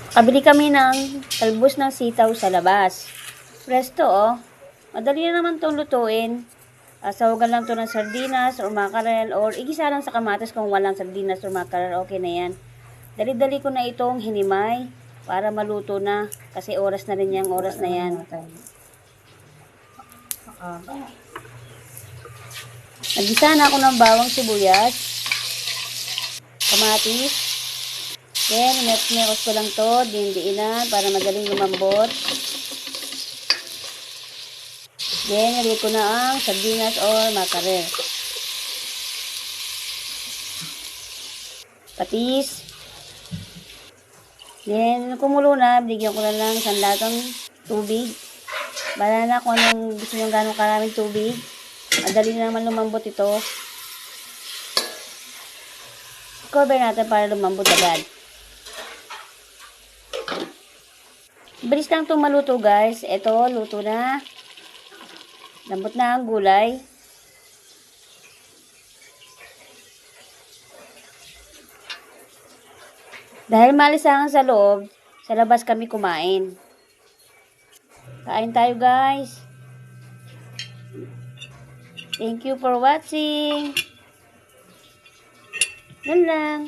Kabili kami ng talbos ng sitaw sa labas. Presto, oh. Madali na naman itong lutuin. Sawagan lang to ng sardinas or mackerel or igisa lang sa kamatis kung walang sardinas or mackerel. Okay na yan. Dali-dali ko na itong hinimay para maluto na. Kasi oras na rin yung oras na yan. Nagisa na ako ng bawang sibuyas, kamatis. Then, meros ko lang to, dindiinan para madaling lumambot. Then, nilagay ko na ang sardinas or mackerel. Patis. Then, kumulo na, bigyan ko na lang isang latang tubig. Bala na kung anong gusto nyo gano'ng karaming tubig. Madali na naman lumambot ito. Cover natin para lumambot agad. Bilis lang itong maluto guys. Ito, luto na. Lambot na ang gulay. Dahil malisangan sa loob, sa labas kami kumain. Kain tayo guys. Thank you for watching. Yan lang.